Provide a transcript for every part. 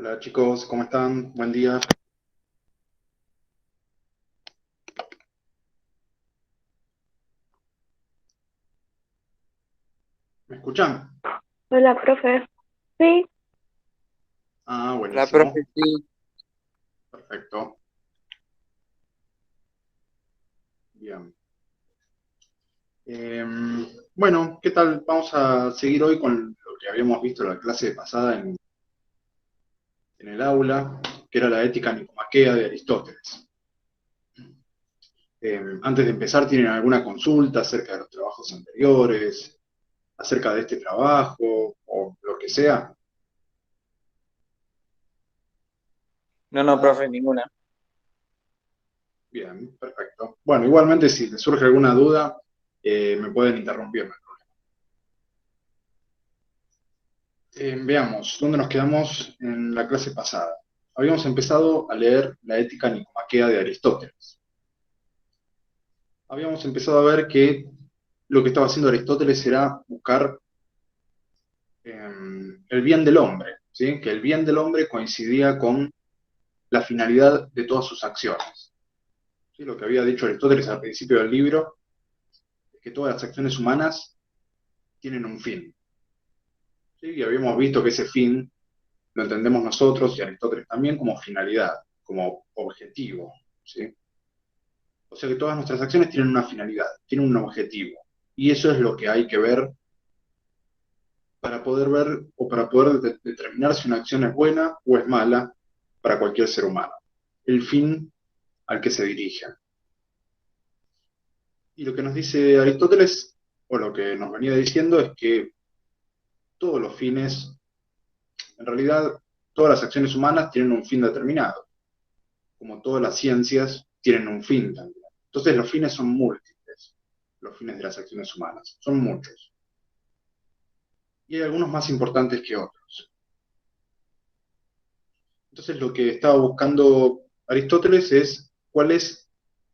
Hola chicos, ¿cómo están? Buen día. ¿Me escuchan? Hola, profe. Sí, Ah, La buenísimo. profe, sí. Perfecto. Bien. Bueno, ¿qué tal? Vamos a seguir hoy con lo que habíamos visto en la clase pasada en el aula, que era la ética nicomaquea de Aristóteles. Antes de empezar, ¿tienen alguna consulta acerca de los trabajos anteriores, acerca de este trabajo o lo que sea? No, no, profe, ninguna. Bien, perfecto. Bueno, igualmente si les surge alguna duda, me pueden interrumpir. Veamos, ¿dónde nos quedamos en la clase pasada? Habíamos empezado a leer la Ética Nicomaquea de Aristóteles. Habíamos empezado a ver que lo que estaba haciendo Aristóteles era buscar el bien del hombre, ¿sí? Que el bien del hombre coincidía con la finalidad de todas sus acciones. ¿Sí? Lo que había dicho Aristóteles al principio del libro es que todas las acciones humanas tienen un fin. ¿Sí? Y habíamos visto que ese fin lo entendemos nosotros y Aristóteles también como finalidad, como objetivo. ¿Sí? O sea que todas nuestras acciones tienen una finalidad, tienen un objetivo. Y eso es lo que hay que ver para poder ver o para poder determinar si una acción es buena o es mala para cualquier ser humano. El fin al que se dirige. Y lo que nos dice Aristóteles, o lo que nos venía diciendo, es que todos los fines, en realidad, todas las acciones humanas tienen un fin determinado, como todas las ciencias tienen un fin también. Entonces los fines son múltiples, los fines de las acciones humanas, son muchos. Y hay algunos más importantes que otros. Entonces lo que estaba buscando Aristóteles es cuál es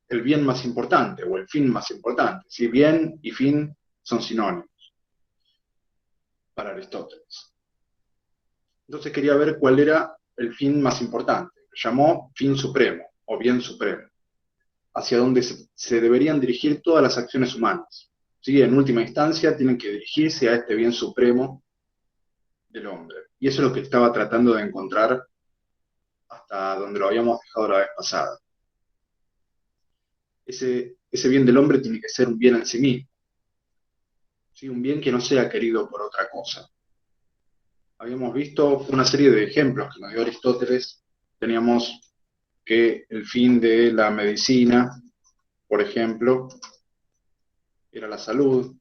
el bien más importante o el fin más importante. Si bien y fin son sinónimos para Aristóteles. Entonces quería ver cuál era el fin más importante. Lo llamó fin supremo o bien supremo, hacia donde se deberían dirigir todas las acciones humanas. ¿Sí? En última instancia tienen que dirigirse a este bien supremo del hombre. Y eso es lo que estaba tratando de encontrar hasta donde lo habíamos dejado la vez pasada. Ese bien del hombre tiene que ser un bien en sí mismo, ¿sí? Un bien que no sea querido por otra cosa. Habíamos visto una serie de ejemplos que nos dio Aristóteles. Teníamos que el fin de la medicina, por ejemplo, era la salud,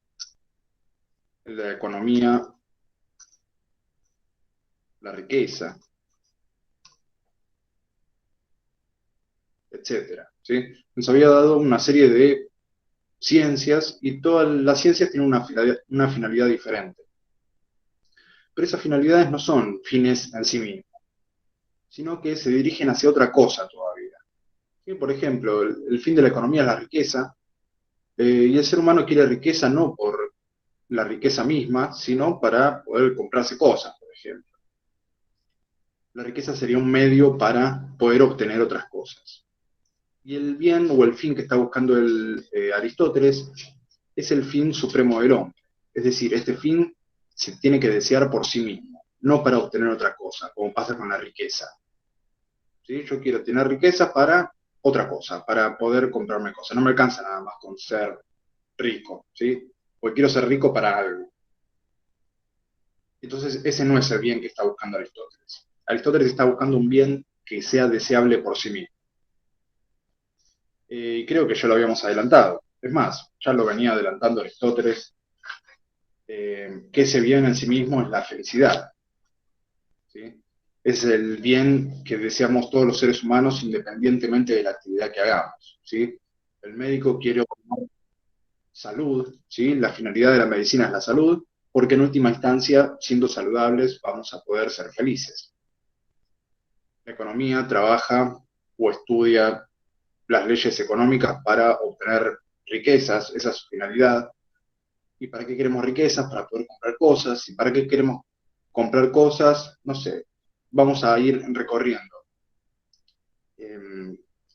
el de la economía, la riqueza, etcétera, ¿sí? Nos había dado una serie de ciencias y todas las ciencias tienen una finalidad diferente. Pero esas finalidades no son fines en sí mismos, sino que se dirigen hacia otra cosa todavía. ¿Sí? Por ejemplo, el fin de la economía es la riqueza, y el ser humano quiere riqueza no por la riqueza misma, sino para poder comprarse cosas, por ejemplo. La riqueza sería un medio para poder obtener otras cosas. Y el bien o el fin que está buscando Aristóteles es el fin supremo del hombre. Es decir, este fin se tiene que desear por sí mismo, no para obtener otra cosa, como pasa con la riqueza. ¿Sí? Yo quiero tener riqueza para otra cosa, para poder comprarme cosas. No me alcanza nada más con ser rico, ¿sí? Porque quiero ser rico para algo. Entonces, ese no es el bien que está buscando Aristóteles. Aristóteles está buscando un bien que sea deseable por sí mismo. Y creo que ya lo habíamos adelantado. Es más, ya lo venía adelantando Aristóteles, que ese bien en sí mismo es la felicidad. ¿Sí? Es el bien que deseamos todos los seres humanos independientemente de la actividad que hagamos. ¿Sí? El médico quiere obtener salud, ¿sí? La finalidad de la medicina es la salud, porque en última instancia, siendo saludables, vamos a poder ser felices. La economía trabaja o estudia las leyes económicas para obtener riquezas, esa es su finalidad. ¿Y para qué queremos riquezas? Para poder comprar cosas. ¿Y para qué queremos comprar cosas? No sé. vamos a ir recorriendo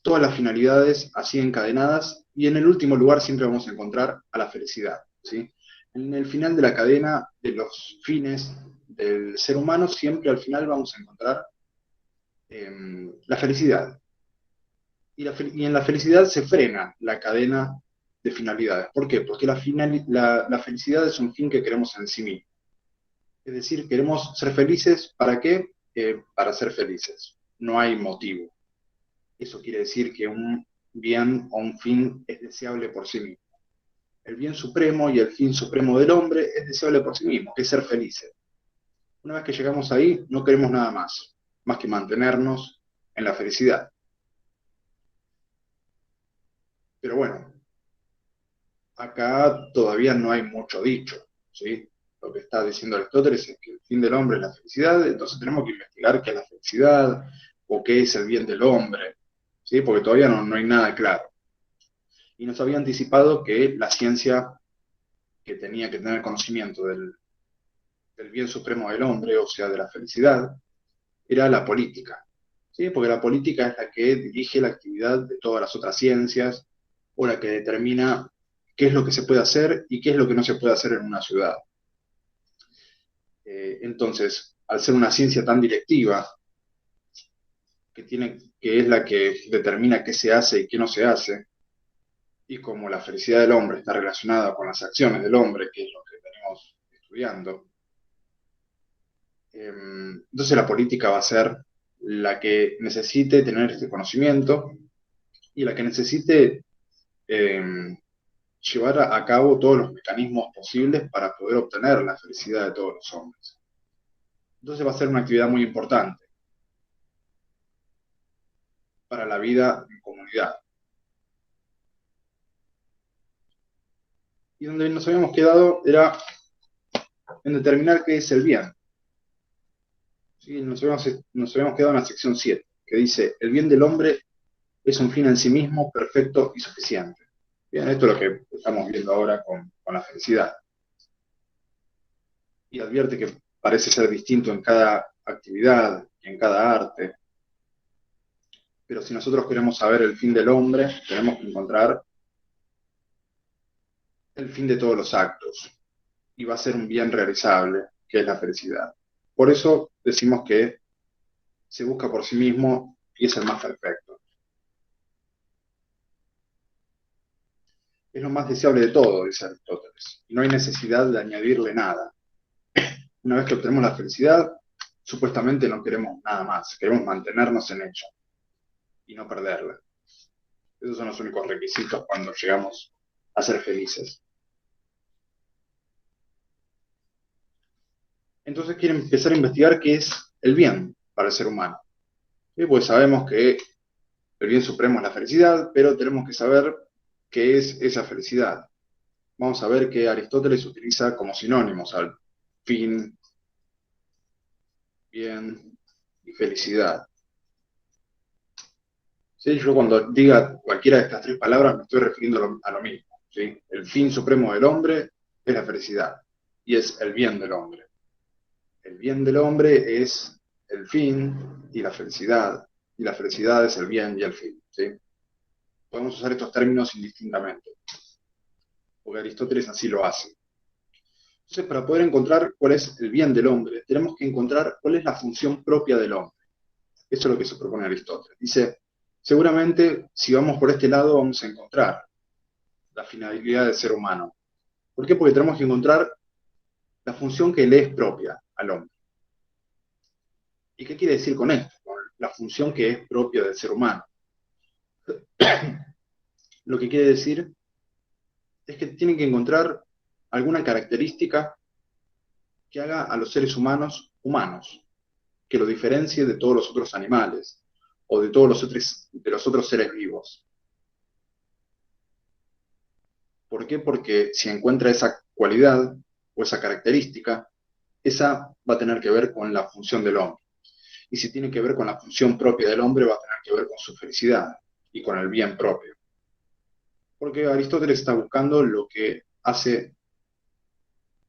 todas las finalidades así encadenadas, y en el último lugar siempre vamos a encontrar a la felicidad, ¿sí? En el final de la cadena de los fines del ser humano, siempre al final vamos a encontrar la felicidad. Y en la felicidad se frena la cadena de finalidades. ¿Por qué? Porque la felicidad es un fin que queremos en sí mismo. Es decir, queremos ser felices. ¿Para qué? Para ser felices. No hay motivo. Eso quiere decir que un bien o un fin es deseable por sí mismo. El bien supremo y el fin supremo del hombre es deseable por sí mismo, que es ser felices. Una vez que llegamos ahí, no queremos nada más que mantenernos en la felicidad. Pero bueno, acá todavía no hay mucho dicho, ¿sí? Lo que está diciendo Aristóteles es que el fin del hombre es la felicidad, entonces tenemos que investigar qué es la felicidad o qué es el bien del hombre, ¿sí? Porque todavía no hay nada claro. Y nos había anticipado que la ciencia que tenía que tener conocimiento del bien supremo del hombre, o sea, de la felicidad, era la política, ¿sí? Porque la política es la que dirige la actividad de todas las otras ciencias, o la que determina qué es lo que se puede hacer y qué es lo que no se puede hacer en una ciudad. Entonces, al ser una ciencia tan directiva, que es la que determina qué se hace y qué no se hace, y como la felicidad del hombre está relacionada con las acciones del hombre, que es lo que venimos estudiando, entonces la política va a ser la que necesite tener este conocimiento y la que necesite eh, llevar a cabo todos los mecanismos posibles para poder obtener la felicidad de todos los hombres. Entonces va a ser una actividad muy importante para la vida en comunidad. Y donde nos habíamos quedado era en determinar qué es el bien. ¿Sí? Nos habíamos quedado en la sección 7, que dice: el bien del hombre es un fin en sí mismo, perfecto y suficiente. Bien, esto es lo que estamos viendo ahora con la felicidad. Y advierte que parece ser distinto en cada actividad y en cada arte. Pero si nosotros queremos saber el fin del hombre, tenemos que encontrar el fin de todos los actos. Y va a ser un bien realizable, que es la felicidad. Por eso decimos que se busca por sí mismo y es el más perfecto. Es lo más deseable de todo, dice Aristóteles, y no hay necesidad de añadirle nada. Una vez que obtenemos la felicidad, supuestamente no queremos nada más, queremos mantenernos en ella y no perderla. Esos son los únicos requisitos cuando llegamos a ser felices. Entonces quiere empezar a investigar qué es el bien para el ser humano. Y pues sabemos que el bien supremo es la felicidad, pero tenemos que saber qué es esa felicidad. Vamos a ver que Aristóteles utiliza como sinónimos al fin, bien y felicidad. ¿Sí? Yo cuando diga cualquiera de estas tres palabras me estoy refiriendo a lo mismo. ¿Sí? El fin supremo del hombre es la felicidad y es el bien del hombre. El bien del hombre es el fin y la felicidad es el bien y el fin. ¿Sí? Podemos usar estos términos indistintamente, porque Aristóteles así lo hace. Entonces, para poder encontrar cuál es el bien del hombre, tenemos que encontrar cuál es la función propia del hombre. Eso es lo que se propone Aristóteles. Dice: seguramente, si vamos por este lado, vamos a encontrar la finalidad del ser humano. ¿Por qué? Porque tenemos que encontrar la función que le es propia al hombre. ¿Y qué quiere decir con esto? Con la función que es propia del ser humano. Lo que quiere decir es que tienen que encontrar alguna característica que haga a los seres humanos humanos, que lo diferencie de todos los otros animales o de todos los otros seres vivos. ¿Por qué? Porque si encuentra esa cualidad o esa característica, esa va a tener que ver con la función del hombre. Y si tiene que ver con la función propia del hombre, va a tener que ver con su felicidad y con el bien propio. Porque Aristóteles está buscando lo que hace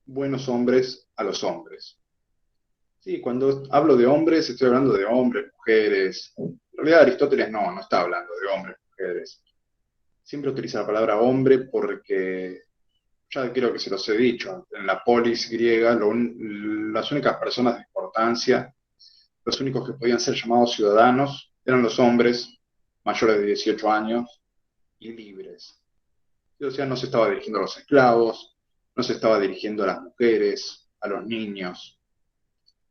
buenos hombres a los hombres. Sí, cuando hablo de hombres, estoy hablando de hombres, mujeres. En realidad Aristóteles no está hablando de hombres, mujeres. Siempre utiliza la palabra hombre porque, ya creo que se los he dicho, en la polis griega las únicas personas de importancia, los únicos que podían ser llamados ciudadanos, eran los hombres mayores de 18 años y libres. O sea, no se estaba dirigiendo a los esclavos, no se estaba dirigiendo a las mujeres, a los niños,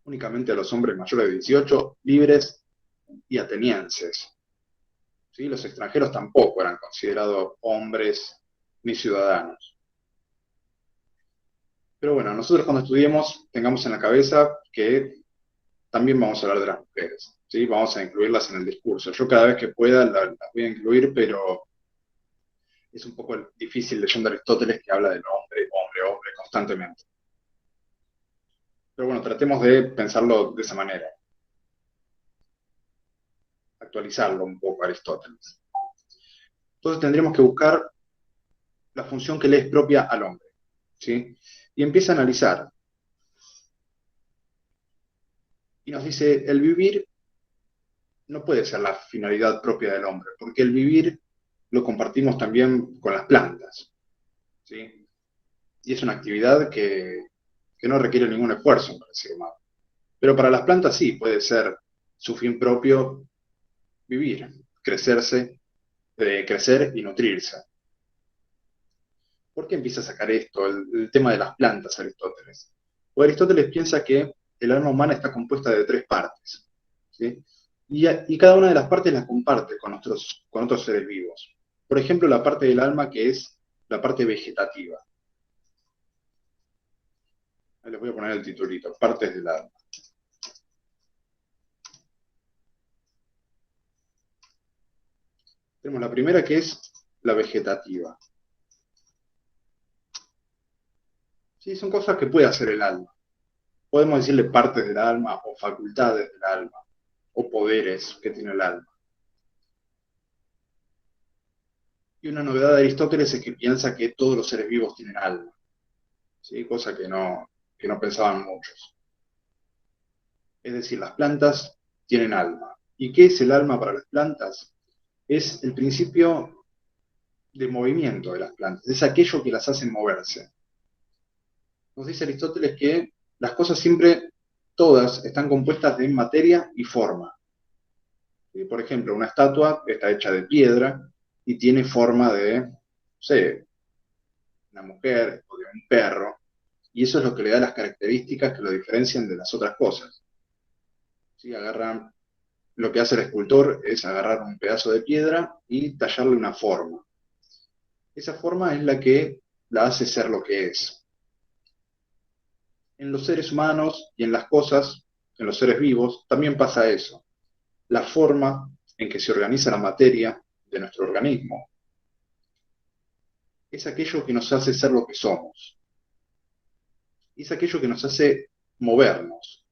únicamente a los hombres mayores de 18, libres y atenienses. ¿Sí? Los extranjeros tampoco eran considerados hombres ni ciudadanos. Pero bueno, nosotros cuando estudiemos tengamos en la cabeza que también vamos a hablar de las mujeres, ¿sí? Vamos a incluirlas en el discurso. Yo cada vez que pueda las voy a incluir, pero es un poco difícil leyendo a Aristóteles que habla del hombre, hombre, hombre constantemente. Pero bueno, tratemos de pensarlo de esa manera, actualizarlo un poco a Aristóteles. Entonces tendríamos que buscar la función que le es propia al hombre, ¿sí? Y empieza a analizar. Y nos dice, el vivir no puede ser la finalidad propia del hombre, porque el vivir lo compartimos también con las plantas, ¿sí? Y es una actividad que no requiere ningún esfuerzo para el ser humano. Pero para las plantas sí, puede ser su fin propio vivir, crecer y nutrirse. ¿Por qué empieza a sacar esto, el tema de las plantas, Aristóteles? Pues Aristóteles piensa que el alma humana está compuesta de tres partes, ¿sí? Y cada una de las partes las comparte con otros seres vivos. Por ejemplo, la parte del alma que es la parte vegetativa. Ahí les voy a poner el titulito, partes del alma. Tenemos la primera que es la vegetativa. Sí, son cosas que puede hacer el alma. Podemos decirle partes del alma o facultades del alma o poderes que tiene el alma. Y una novedad de Aristóteles es que piensa que todos los seres vivos tienen alma, ¿sí? Cosa que no pensaban muchos. Es decir, las plantas tienen alma. ¿Y qué es el alma para las plantas? Es el principio de movimiento de las plantas, es aquello que las hace moverse. Nos dice Aristóteles que las cosas siempre, todas, están compuestas de materia y forma. ¿Sí? Por ejemplo, una estatua está hecha de piedra y tiene forma de, no sé, una mujer o de un perro, y eso es lo que le da las características que lo diferencian de las otras cosas. ¿Sí? Lo que hace el escultor es agarrar un pedazo de piedra y tallarle una forma. Esa forma es la que la hace ser lo que es. En los seres humanos y en las cosas, en los seres vivos, también pasa eso. La forma en que se organiza la materia de nuestro organismo es aquello que nos hace ser lo que somos. Es aquello que nos hace movernos,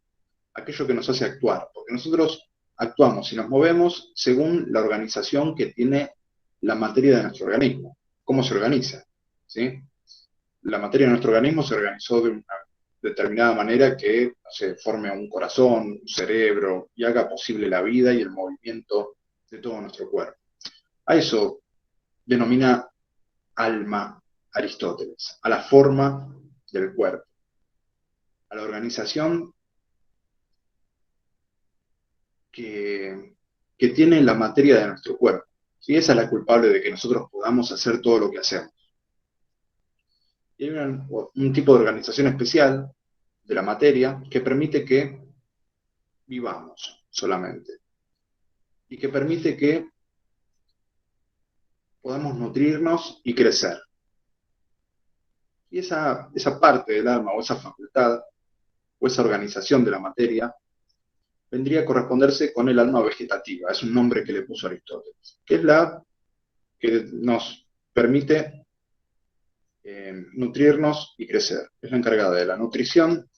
aquello que nos hace actuar, porque nosotros actuamos y nos movemos según la organización que tiene la materia de nuestro organismo, cómo se organiza, ¿sí? La materia de nuestro organismo se organizó de una determinada manera que se forme un corazón, un cerebro y haga posible la vida y el movimiento de todo nuestro cuerpo. A eso denomina alma Aristóteles, a la forma del cuerpo, a la organización que tiene la materia de nuestro cuerpo. ¿Sí? Esa es la culpable de que nosotros podamos hacer todo lo que hacemos. Y hay un tipo de organización especial de la materia que permite que vivamos solamente y que permite que podamos nutrirnos y crecer. Y esa parte del alma o esa facultad o esa organización de la materia vendría a corresponderse con el alma vegetativa, es un nombre que le puso Aristóteles, que es la que nos permite nutrirnos y crecer. Es la encargada de la nutrición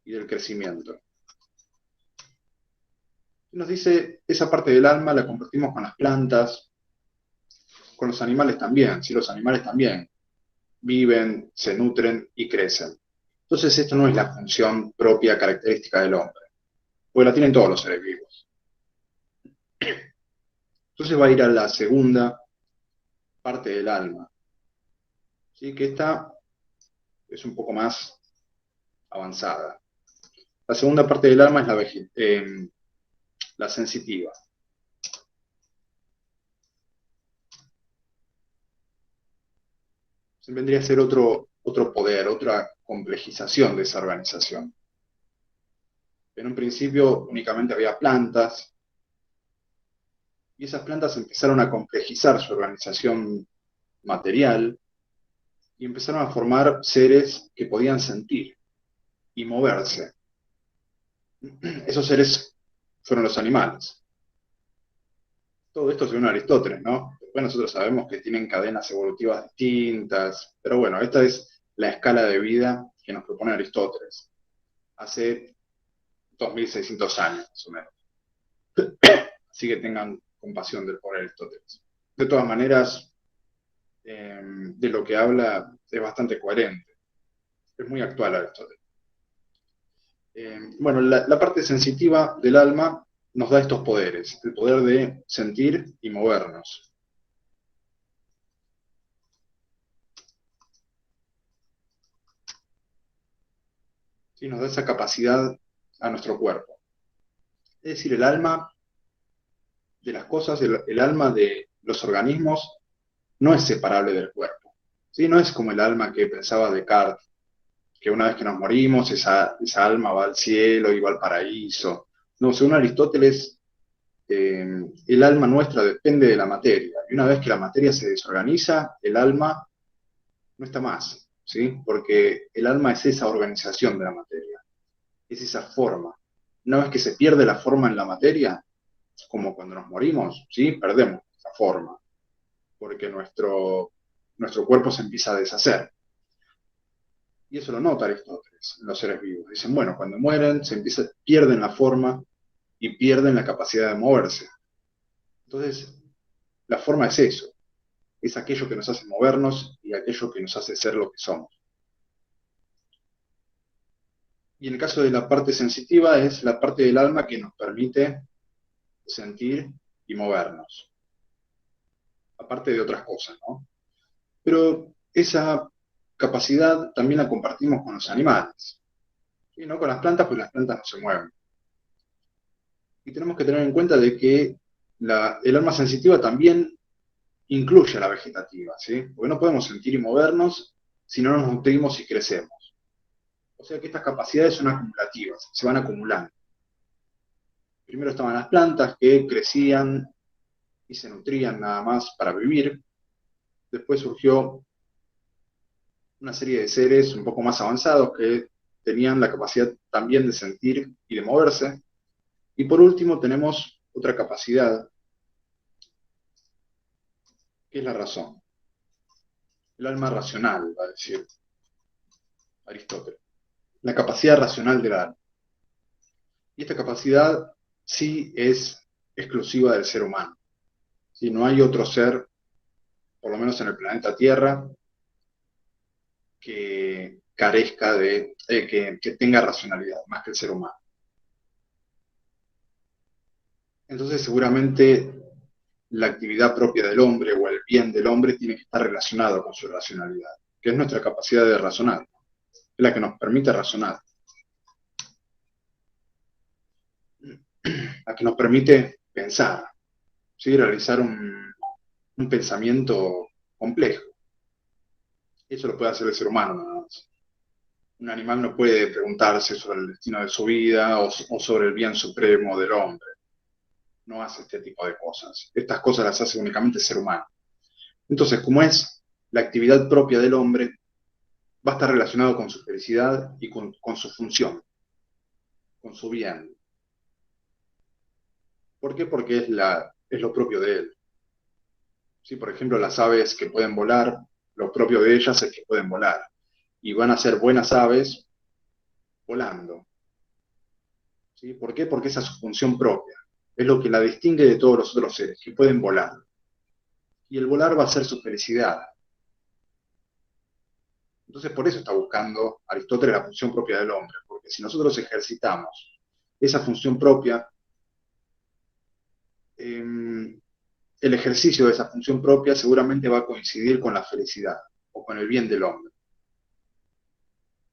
y del crecimiento. Y nos dice, esa parte del alma la compartimos con las plantas, con los animales también, si los animales también viven, se nutren y crecen. Entonces esto no es la función propia característica del hombre, porque la tienen todos los seres vivos. Entonces va a ir a la segunda parte del alma, ¿sí? Que esta es un poco más avanzada. La segunda parte del alma es la sensitiva. Vendría a ser otro poder, otra complejización de esa organización. En un principio únicamente había plantas, y esas plantas empezaron a complejizar su organización material y empezaron a formar seres que podían sentir y moverse. Esos seres fueron los animales. Todo esto según Aristóteles, ¿no? Después nosotros sabemos que tienen cadenas evolutivas distintas, pero bueno, esta es la escala de vida que nos propone Aristóteles, hace 2600 años más o menos. Así que tengan compasión del pobre Aristóteles. De todas maneras, de lo que habla es bastante coherente, es muy actual Aristóteles. Bueno, la parte sensitiva del alma nos da estos poderes, el poder de sentir y movernos. ¿Sí? Nos da esa capacidad a nuestro cuerpo. Es decir, el alma de las cosas, el alma de los organismos no es separable del cuerpo. ¿Sí? No es como el alma que pensaba Descartes, que una vez que nos morimos, esa alma va al cielo y va al paraíso. No, según Aristóteles, el alma nuestra depende de la materia. Y una vez que la materia se desorganiza, el alma no está más, ¿sí? Porque el alma es esa organización de la materia, es esa forma. Una vez que se pierde la forma en la materia, como cuando nos morimos, ¿sí? Perdemos esa forma, porque nuestro cuerpo se empieza a deshacer. Y eso lo nota Aristóteles en los seres vivos. Dicen, bueno, cuando mueren, pierden la forma y pierden la capacidad de moverse. Entonces, la forma es eso, es aquello que nos hace movernos y aquello que nos hace ser lo que somos. Y en el caso de la parte sensitiva, es la parte del alma que nos permite sentir y movernos, aparte de otras cosas, ¿no? Pero esa capacidad también la compartimos con los animales, y no con las plantas, pues las plantas no se mueven. Y tenemos que tener en cuenta de que el alma sensitiva también incluye a la vegetativa, ¿sí? Porque no podemos sentir y movernos si no nos nutrimos y crecemos. O sea que estas capacidades son acumulativas, se van acumulando. Primero estaban las plantas que crecían y se nutrían nada más para vivir. Después surgió una serie de seres un poco más avanzados que tenían la capacidad también de sentir y de moverse. Y por último tenemos otra capacidad, que es la razón. El alma racional, va a decir Aristóteles. La capacidad racional del alma. Y esta capacidad sí es exclusiva del ser humano. ¿Sí? No hay otro ser, por lo menos en el planeta Tierra, que carezca que tenga racionalidad, más que el ser humano. Entonces seguramente la actividad propia del hombre o el bien del hombre tiene que estar relacionado con su racionalidad, que es nuestra capacidad de razonar, es la que nos permite razonar, la que nos permite pensar, ¿sí? Realizar un pensamiento complejo. Eso lo puede hacer el ser humano nada más. Un animal no puede preguntarse sobre el destino de su vida o sobre el bien supremo del hombre. No hace este tipo de cosas. Estas cosas las hace únicamente el ser humano. Entonces, como es la actividad propia del hombre, va a estar relacionado con su felicidad y con su función, con su bien. ¿Por qué? Porque es lo propio de él. ¿Sí? Por ejemplo, las aves que pueden volar, lo propio de ellas es que pueden volar. Y van a ser buenas aves volando. ¿Sí? ¿Por qué? Porque esa es su función propia. Es lo que la distingue de todos los otros seres, que pueden volar. Y el volar va a ser su felicidad. Entonces, por eso está buscando Aristóteles la función propia del hombre, porque si nosotros ejercitamos esa función propia, el ejercicio de esa función propia seguramente va a coincidir con la felicidad o con el bien del hombre,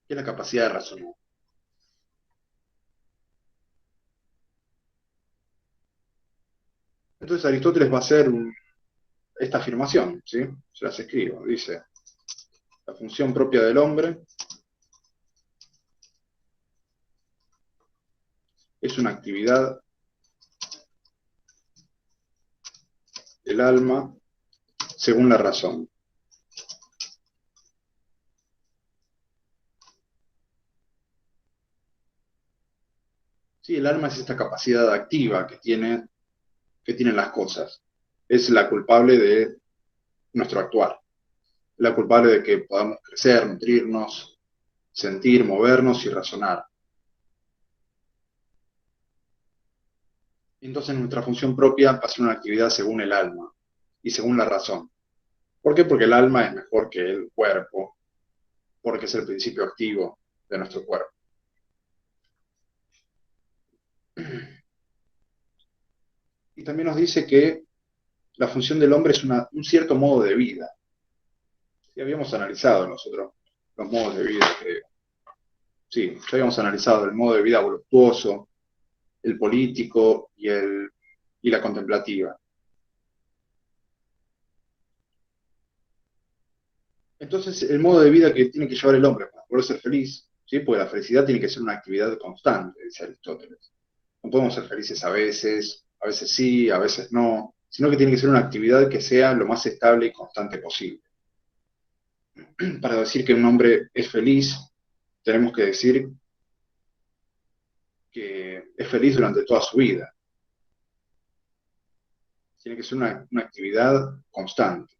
que es la capacidad de razonar. Entonces Aristóteles va a hacer esta afirmación, ¿sí? Se las escribo. Dice, la función propia del hombre es una actividad del alma según la razón. Sí, el alma es esta capacidad activa que tienen las cosas. Es la culpable de nuestro actuar. La culpable de que podamos crecer, nutrirnos, sentir, movernos y razonar. Entonces nuestra función propia va a ser una actividad según el alma y según la razón. ¿Por qué? Porque el alma es mejor que el cuerpo, porque es el principio activo de nuestro cuerpo. Y también nos dice que la función del hombre es un cierto modo de vida. Y habíamos analizado nosotros los modos de vida, creo. Sí, ya habíamos analizado el modo de vida voluptuoso, el político y la contemplativa. Entonces, el modo de vida que tiene que llevar el hombre para poder ser feliz, ¿sí? Porque la felicidad tiene que ser una actividad constante, dice Aristóteles. No podemos ser felices a veces sí, a veces no, sino que tiene que ser una actividad que sea lo más estable y constante posible. Para decir que un hombre es feliz, tenemos que decir que es feliz durante toda su vida. Tiene que ser una actividad constante.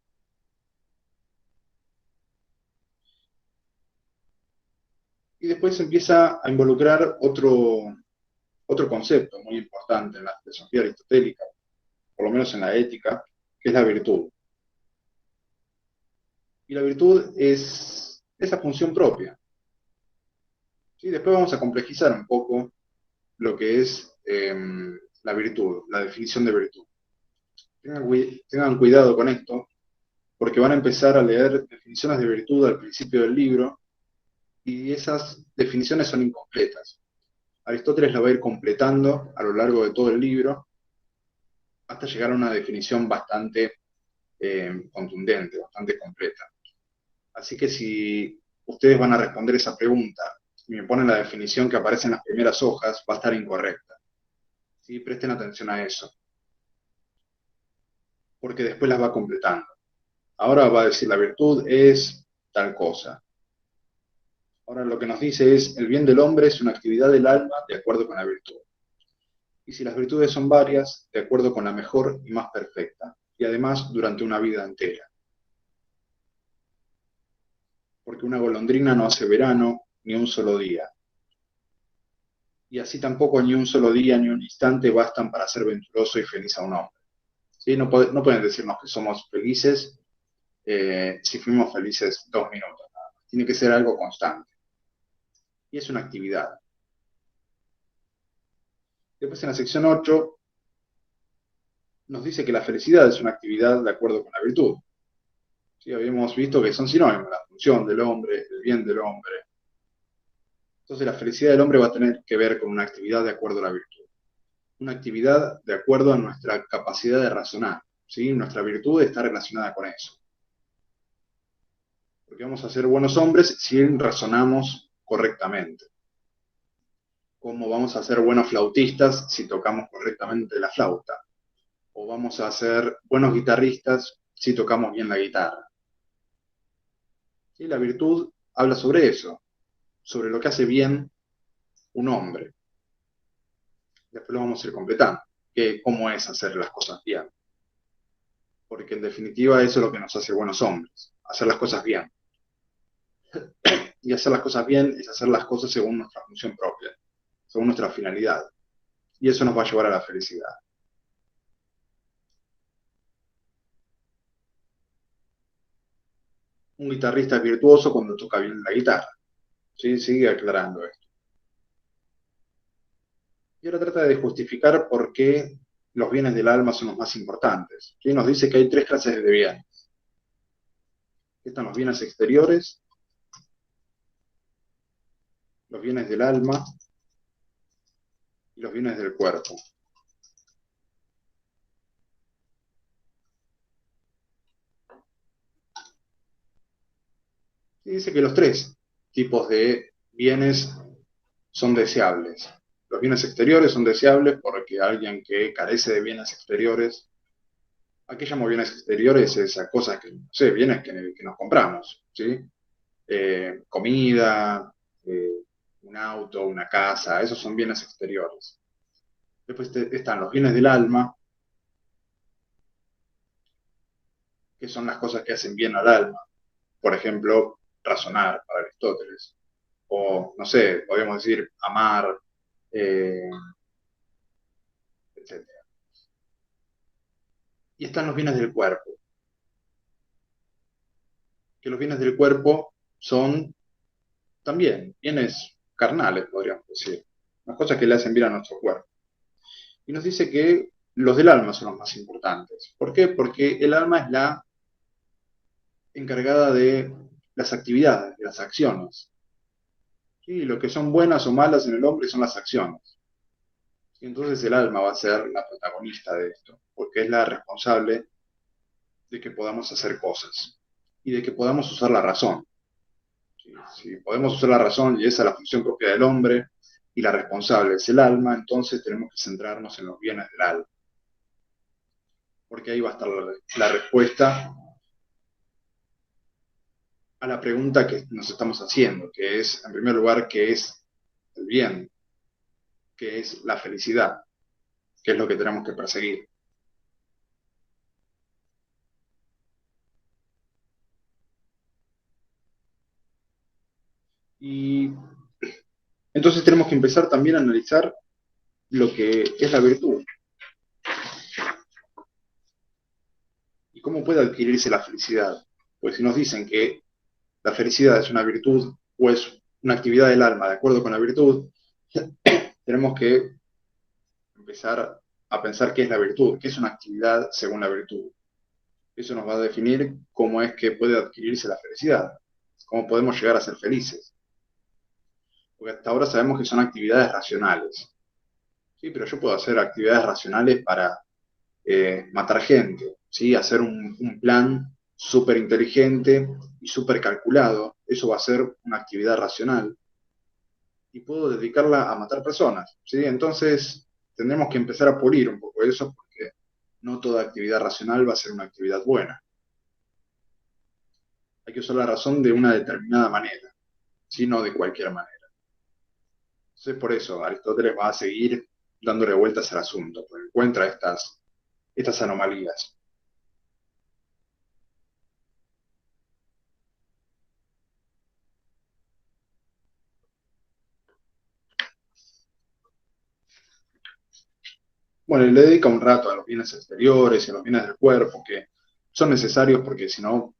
Y después empieza a involucrar otro concepto muy importante en la filosofía aristotélica, por lo menos en la ética, que es la virtud. Y la virtud es esa función propia. ¿Sí? Después vamos a complejizar un poco lo que es la virtud, la definición de virtud. Tengan cuidado con esto, porque van a empezar a leer definiciones de virtud al principio del libro, y esas definiciones son incompletas. Aristóteles la va a ir completando a lo largo de todo el libro, hasta llegar a una definición bastante contundente, bastante completa. Así que si ustedes van a responder esa pregunta y me ponen la definición que aparece en las primeras hojas, va a estar incorrecta. ¿Sí? Presten atención a eso, porque después las va completando. Ahora va a decir la virtud es tal cosa. Ahora lo que nos dice es, el bien del hombre es una actividad del alma de acuerdo con la virtud. Y si las virtudes son varias, de acuerdo con la mejor y más perfecta. Y además durante una vida entera. Porque una golondrina no hace verano ni un solo día. Y así tampoco ni un solo día ni un instante bastan para hacer venturoso y feliz a un hombre. ¿Sí? No pueden decirnos que somos felices si fuimos felices 2 minutos. Tiene que ser algo constante. Y es una actividad. Después en la sección 8 nos dice que la felicidad es una actividad de acuerdo con la virtud. ¿Sí? Habíamos visto que son sinónimos, la función del hombre, el bien del hombre. Entonces la felicidad del hombre va a tener que ver con una actividad de acuerdo a la virtud. Una actividad de acuerdo a nuestra capacidad de razonar. ¿Sí? Nuestra virtud está relacionada con eso. Porque vamos a ser buenos hombres si razonamos correctamente. Como vamos a ser buenos flautistas si tocamos correctamente la flauta. O vamos a ser buenos guitarristas si tocamos bien la guitarra. ¿Sí? La virtud habla sobre eso, sobre lo que hace bien un hombre. Después lo vamos a ir completando, que cómo es hacer las cosas bien. Porque en definitiva eso es lo que nos hace buenos hombres, hacer las cosas bien. Y hacer las cosas bien es hacer las cosas según nuestra función propia, según nuestra finalidad. Y eso nos va a llevar a la felicidad. Un guitarrista es virtuoso cuando toca bien la guitarra. ¿Sí? Sigue aclarando esto. Y ahora trata de justificar por qué los bienes del alma son los más importantes. ¿Sí? Nos dice que hay tres clases de bienes. Están los bienes exteriores, los bienes del alma y los bienes del cuerpo. Y dice que los tres tipos de bienes son deseables. Los bienes exteriores son deseables porque alguien que carece de bienes exteriores, ¿a qué llamo bienes exteriores? Esas cosas que, no sé, bienes que nos compramos, ¿sí? Comida, un auto, una casa, esos son bienes exteriores. Después están los bienes del alma, que son las cosas que hacen bien al alma. Por ejemplo, razonar para Aristóteles. O, no sé, podríamos decir amar, eh, etc. Y están los bienes del cuerpo, que los bienes del cuerpo son también bienes carnales, podríamos decir, las cosas que le hacen bien a nuestro cuerpo. Y nos dice que los del alma son los más importantes. ¿Por qué? Porque el alma es la encargada de las actividades, de las acciones. ¿Sí? Lo que son buenas o malas en el hombre son las acciones. Y entonces el alma va a ser la protagonista de esto, porque es la responsable de que podamos hacer cosas y de que podamos usar la razón. ¿Sí? Si podemos usar la razón y esa es la función propia del hombre y la responsable es el alma, entonces tenemos que centrarnos en los bienes del alma, porque ahí va a estar la respuesta a la pregunta que nos estamos haciendo, que es, en primer lugar, ¿qué es el bien? ¿Qué es la felicidad? ¿Qué es lo que tenemos que perseguir? Y entonces tenemos que empezar también a analizar lo que es la virtud y cómo puede adquirirse la felicidad. Pues si nos dicen que la felicidad es una virtud o es una actividad del alma de acuerdo con la virtud, tenemos que empezar a pensar qué es la virtud, qué es una actividad según la virtud. Eso nos va a definir cómo es que puede adquirirse la felicidad, cómo podemos llegar a ser felices. Porque hasta ahora sabemos que son actividades racionales. Sí, pero yo puedo hacer actividades racionales para matar gente, ¿sí? Hacer un plan súper inteligente y súper calculado. Eso va a ser una actividad racional. Y puedo dedicarla a matar personas, ¿sí? Entonces tendremos que empezar a pulir un poco eso porque no toda actividad racional va a ser una actividad buena. Hay que usar la razón de una determinada manera, ¿sí? No de cualquier manera. Entonces por eso Aristóteles va a seguir dándole vueltas al asunto, porque encuentra estas anomalías. Bueno, y le dedica un rato a los bienes exteriores y a los bienes del cuerpo, que son necesarios porque si no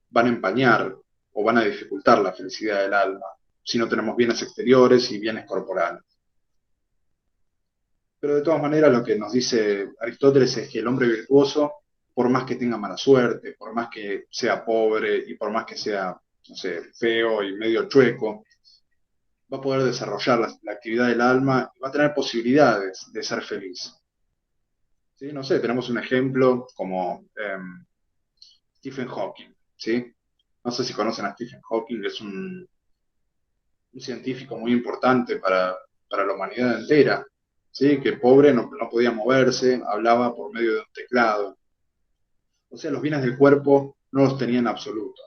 van a empañar o van a dificultar la felicidad del alma, si no tenemos bienes exteriores y bienes corporales. Pero de todas maneras lo que nos dice Aristóteles es que el hombre virtuoso, por más que tenga mala suerte, por más que sea pobre y por más que sea, no sé, feo y medio chueco, va a poder desarrollar la actividad del alma y va a tener posibilidades de ser feliz. ¿Sí? No sé, tenemos un ejemplo como Stephen Hawking, ¿sí? No sé si conocen a Stephen Hawking, es un científico muy importante para la humanidad entera, ¿sí? Que pobre no podía moverse, hablaba por medio de un teclado. O sea, los bienes del cuerpo no los tenía en absoluto.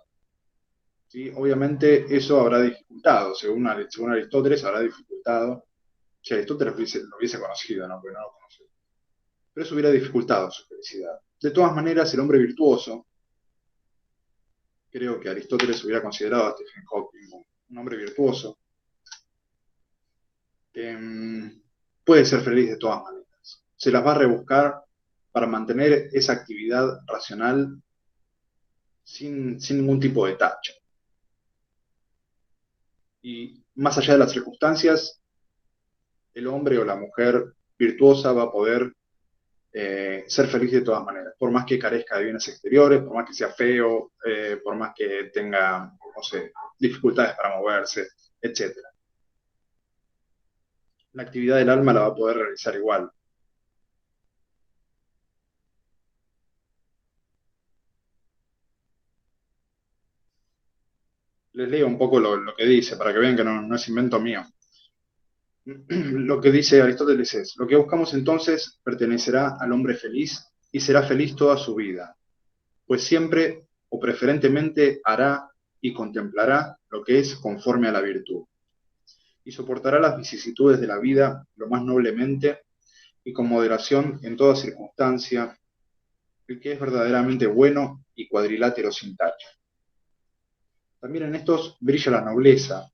¿Sí? Obviamente eso habrá dificultado, según Aristóteles habrá dificultado, si Aristóteles lo hubiese conocido, ¿no? Pero no lo conoció. Pero eso hubiera dificultado su felicidad. De todas maneras, el hombre virtuoso, creo que Aristóteles hubiera considerado a Stephen Hawking un hombre virtuoso, puede ser feliz de todas maneras. Se las va a rebuscar para mantener esa actividad racional sin ningún tipo de tacha. Y más allá de las circunstancias, el hombre o la mujer virtuosa va a poder ser feliz de todas maneras, por más que carezca de bienes exteriores, por más que sea feo, por más que tenga, no sé, dificultades para moverse, etcétera. La actividad del alma la va a poder realizar igual. Les leo un poco lo que dice, para que vean que no es invento mío. Lo que dice Aristóteles es: lo que buscamos entonces pertenecerá al hombre feliz y será feliz toda su vida, pues siempre o preferentemente hará y contemplará lo que es conforme a la virtud, y soportará las vicisitudes de la vida lo más noblemente y con moderación en toda circunstancia, el que es verdaderamente bueno y cuadrilátero sin tacha. También en estos brilla la nobleza,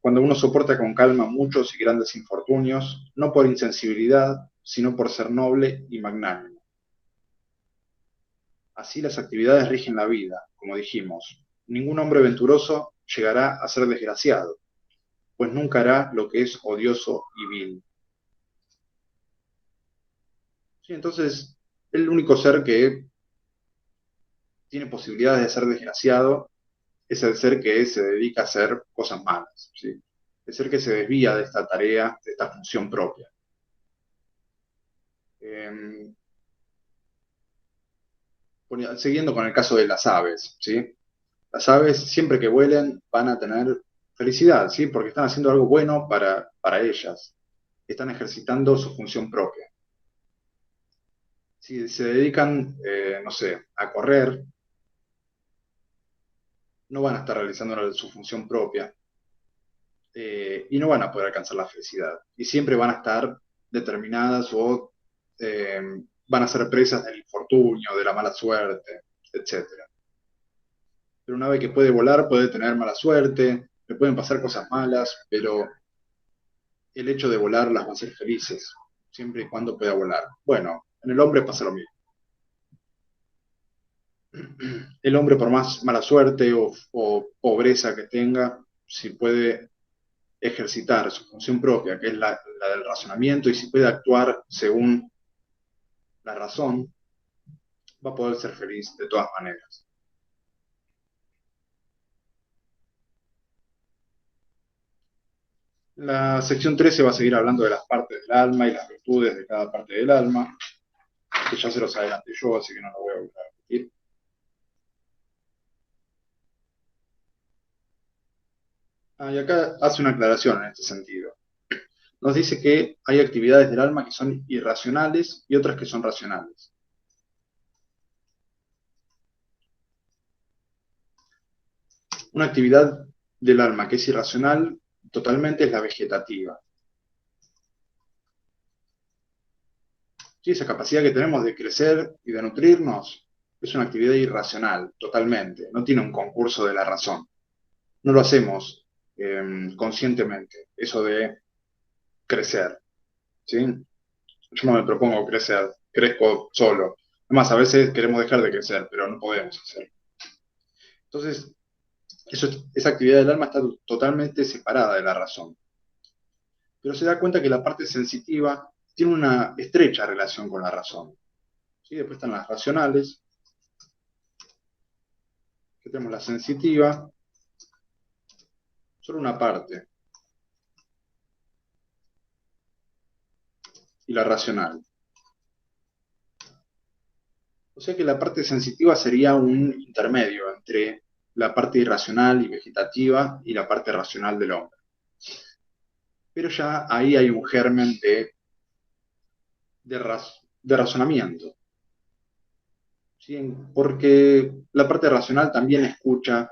cuando uno soporta con calma muchos y grandes infortunios, no por insensibilidad, sino por ser noble y magnánimo. Así las actividades rigen la vida, como dijimos. Ningún hombre venturoso llegará a ser desgraciado, pues nunca hará lo que es odioso y vil. Sí, entonces, el único ser que tiene posibilidades de ser desgraciado es el ser que se dedica a hacer cosas malas, ¿sí? El ser que se desvía de esta tarea, de esta función propia. Eh, Siguiendo con el caso de las aves, ¿sí? Las aves, siempre que vuelen, van a tener felicidad, ¿sí? Porque están haciendo algo bueno para ellas. Están ejercitando su función propia. Si se dedican, no sé, a correr, no van a estar realizando su función propia, y no van a poder alcanzar la felicidad. Y siempre van a estar determinadas o eh, van a ser presas del infortunio, de la mala suerte, etcétera. Pero una ave que puede volar puede tener mala suerte, le pueden pasar cosas malas, pero el hecho de volar las va a hacer felices, siempre y cuando pueda volar. Bueno, en el hombre pasa lo mismo. El hombre, por más mala suerte o pobreza que tenga, si puede ejercitar su función propia, que es la del razonamiento, y si puede actuar según la razón, va a poder ser feliz de todas maneras. La sección 13 va a seguir hablando de las partes del alma y las virtudes de cada parte del alma, que ya se los adelanté yo, así que no lo voy a volver a repetir. Y acá hace una aclaración en este sentido. Nos dice que hay actividades del alma que son irracionales y otras que son racionales. Una actividad del alma que es irracional totalmente es la vegetativa. Sí, esa capacidad que tenemos de crecer y de nutrirnos es una actividad irracional, totalmente. No tiene un concurso de la razón. No lo hacemos conscientemente, eso de crecer. ¿Sí? Yo no me propongo crecer, crezco solo. Además, a veces queremos dejar de crecer, pero no podemos hacerlo. Entonces, esa actividad del alma está totalmente separada de la razón. Pero se da cuenta que la parte sensitiva tiene una estrecha relación con la razón. ¿Sí? Después están las racionales, que tenemos la sensitiva, solo una parte, y la racional. O sea que la parte sensitiva sería un intermedio entre la parte irracional y vegetativa y la parte racional del hombre. Pero ya ahí hay un germen de razonamiento. ¿Sí? Porque la parte racional también escucha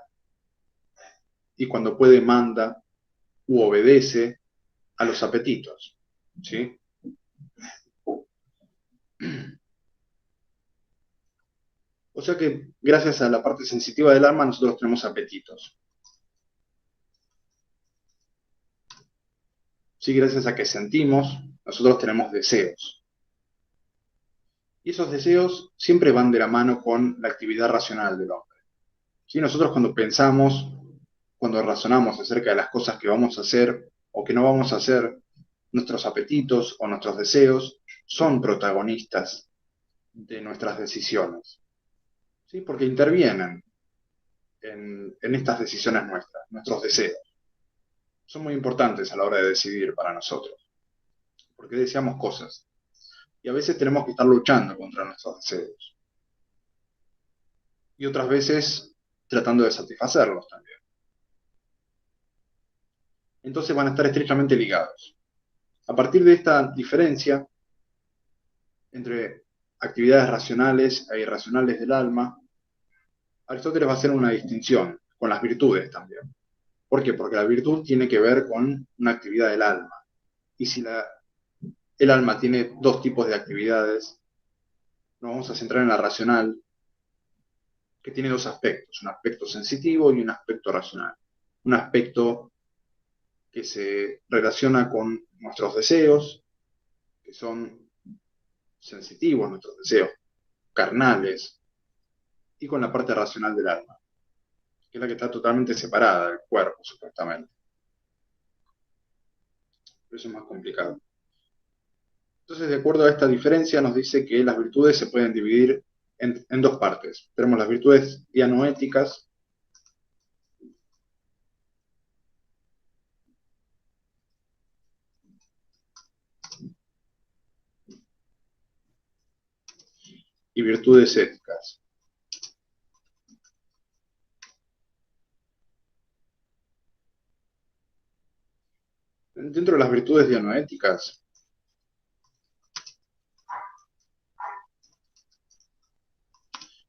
y cuando puede manda u obedece a los apetitos. ¿Sí? O sea que gracias a la parte sensitiva del alma nosotros tenemos apetitos. ¿Sí? Gracias a que sentimos, nosotros tenemos deseos. Y esos deseos siempre van de la mano con la actividad racional del hombre. ¿Sí? Nosotros cuando pensamos, cuando razonamos acerca de las cosas que vamos a hacer o que no vamos a hacer, nuestros apetitos o nuestros deseos son protagonistas de nuestras decisiones, ¿sí? Porque intervienen en estas decisiones nuestras, nuestros deseos. Son muy importantes a la hora de decidir para nosotros, porque deseamos cosas. Y a veces tenemos que estar luchando contra nuestros deseos. Y otras veces tratando de satisfacerlos también. Entonces van a estar estrechamente ligados. A partir de esta diferencia entre actividades racionales e irracionales del alma, Aristóteles va a hacer una distinción con las virtudes también. ¿Por qué? Porque la virtud tiene que ver con una actividad del alma. Y si el alma tiene dos tipos de actividades, nos vamos a centrar en la racional, que tiene dos aspectos, un aspecto sensitivo y un aspecto racional. Un aspecto que se relaciona con nuestros deseos, que son sensitivos, nuestros deseos carnales, y con la parte racional del alma, que es la que está totalmente separada del cuerpo, supuestamente. Por eso es más complicado. Entonces, de acuerdo a esta diferencia, nos dice que las virtudes se pueden dividir en dos partes. Tenemos las virtudes dianoéticas, y virtudes éticas. Dentro de las virtudes dianoéticas,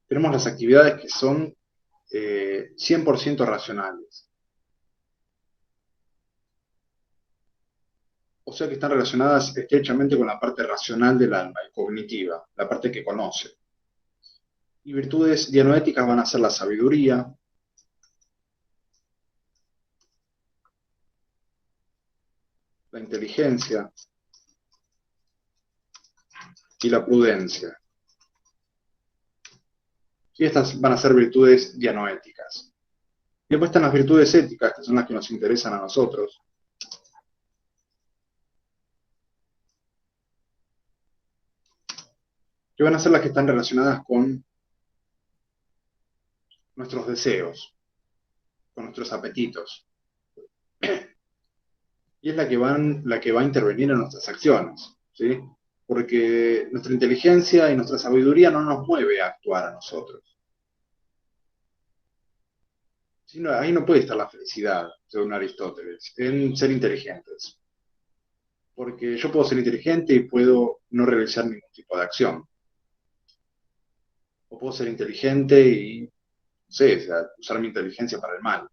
tenemos las actividades que son 100% racionales. O sea que están relacionadas estrechamente con la parte racional del alma y cognitiva, la parte que conoce. Y virtudes dianoéticas van a ser la sabiduría, la inteligencia y la prudencia. Y estas van a ser virtudes dianoéticas. Y después están las virtudes éticas, que son las que nos interesan a nosotros. Que van a ser las que están relacionadas con nuestros deseos, con nuestros apetitos. Y es la que va a intervenir en nuestras acciones, ¿sí? Porque nuestra inteligencia y nuestra sabiduría no nos mueve a actuar a nosotros. Sino, ahí no puede estar la felicidad, según Aristóteles, en ser inteligentes. Porque yo puedo ser inteligente y puedo no realizar ningún tipo de acción. O puedo ser inteligente y, no sé, o sea, usar mi inteligencia para el mal.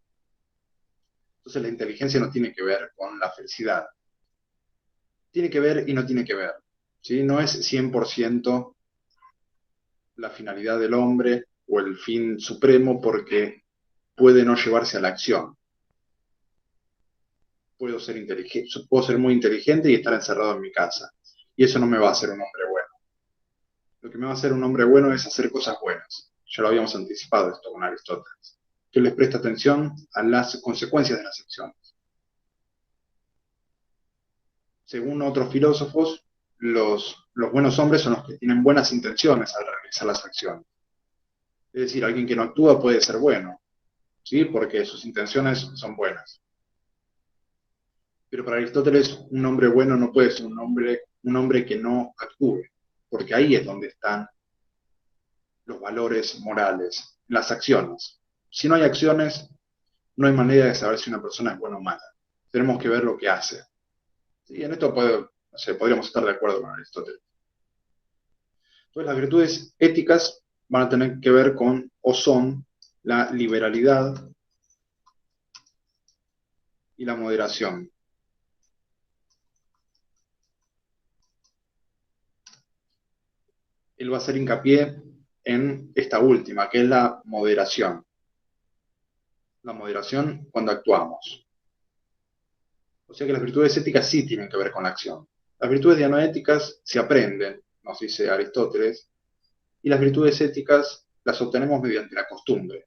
Entonces la inteligencia no tiene que ver con la felicidad. Tiene que ver y no tiene que ver, ¿sí? No es 100% la finalidad del hombre o el fin supremo porque puede no llevarse a la acción. Puedo ser muy inteligente y estar encerrado en mi casa. Y eso no me va a hacer un hombre bueno. Lo que me va a hacer un hombre bueno es hacer cosas buenas. Ya lo habíamos anticipado esto con Aristóteles. Que les presta atención a las consecuencias de las acciones. Según otros filósofos, los buenos hombres son los que tienen buenas intenciones al realizar las acciones. Es decir, alguien que no actúa puede ser bueno, ¿sí? Porque sus intenciones son buenas. Pero para Aristóteles, un hombre bueno no puede ser un hombre que no actúe, porque ahí es donde están los valores morales, las acciones. Si no hay acciones, no hay manera de saber si una persona es buena o mala. Tenemos que ver lo que hace. Y en esto podríamos estar de acuerdo con Aristóteles. Entonces, las virtudes éticas van a tener que ver con, o son, la liberalidad y la moderación. Él va a hacer hincapié en esta última, que es la moderación. La moderación cuando actuamos. O sea que las virtudes éticas sí tienen que ver con la acción. Las virtudes dianoéticas se aprenden, nos dice Aristóteles, y las virtudes éticas las obtenemos mediante la costumbre.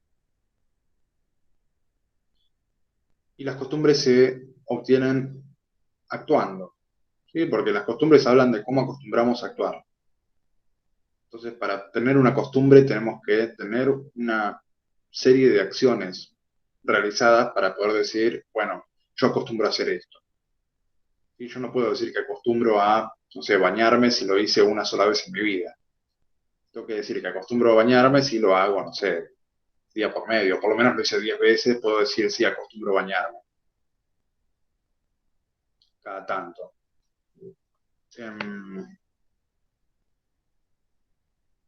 Y las costumbres se obtienen actuando, ¿sí? Porque las costumbres hablan de cómo acostumbramos a actuar. Entonces, para tener una costumbre tenemos que tener una serie de acciones realizadas para poder decir, bueno, yo acostumbro a hacer esto. Y yo no puedo decir que acostumbro a, no sé, bañarme si lo hice una sola vez en mi vida. Tengo que decir que acostumbro a bañarme si lo hago, no sé, día por medio. Por lo menos lo hice 10 veces, puedo decir sí, acostumbro a bañarme cada tanto.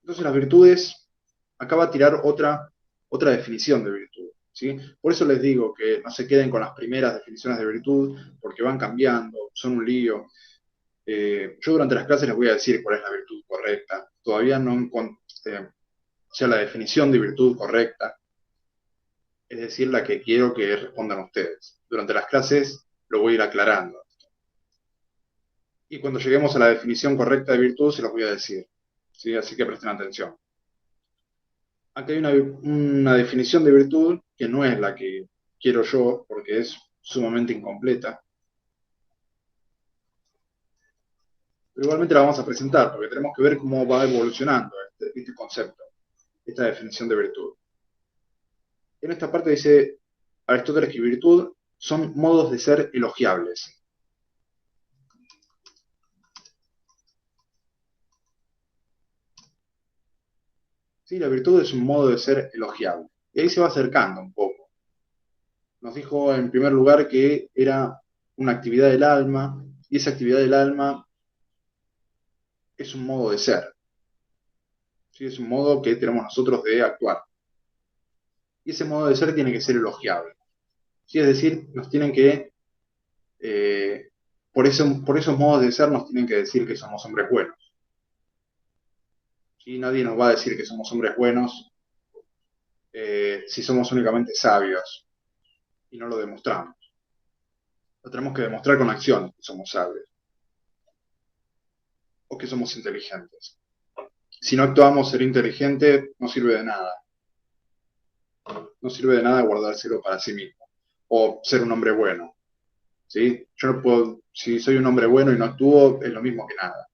Entonces las virtudes, acá va a tirar otra definición de virtud, ¿sí? Por eso les digo que no se queden con las primeras definiciones de virtud, porque van cambiando, son un lío. Yo durante las clases les voy a decir cuál es la virtud correcta. Todavía no encontré, o sea, la definición de virtud correcta, es decir, la que quiero que respondan ustedes. Durante las clases lo voy a ir aclarando. Y cuando lleguemos a la definición correcta de virtud, se los voy a decir, ¿sí? Así que presten atención. Acá hay una definición de virtud que no es la que quiero yo, porque es sumamente incompleta. Pero igualmente la vamos a presentar, porque tenemos que ver cómo va evolucionando este concepto, esta definición de virtud. En esta parte dice Aristóteles que virtud son modos de ser elogiables. ¿Sí? La virtud es un modo de ser elogiable. Y ahí se va acercando un poco. Nos dijo en primer lugar que era una actividad del alma, y esa actividad del alma es un modo de ser. ¿Sí? Es un modo que tenemos nosotros de actuar. Y ese modo de ser tiene que ser elogiable. ¿Sí? Es decir, nos tienen que, por esos modos de ser nos tienen que decir que somos hombres buenos. ¿Sí? Nadie nos va a decir que somos hombres buenos si somos únicamente sabios y no lo demostramos. Lo tenemos que demostrar con acción que somos sabios o que somos inteligentes. Si no actuamos ser inteligente, no sirve de nada. No sirve de nada guardárselo para sí mismo o ser un hombre bueno. ¿Sí? Yo no puedo, si soy un hombre bueno y no actúo, es lo mismo que nada.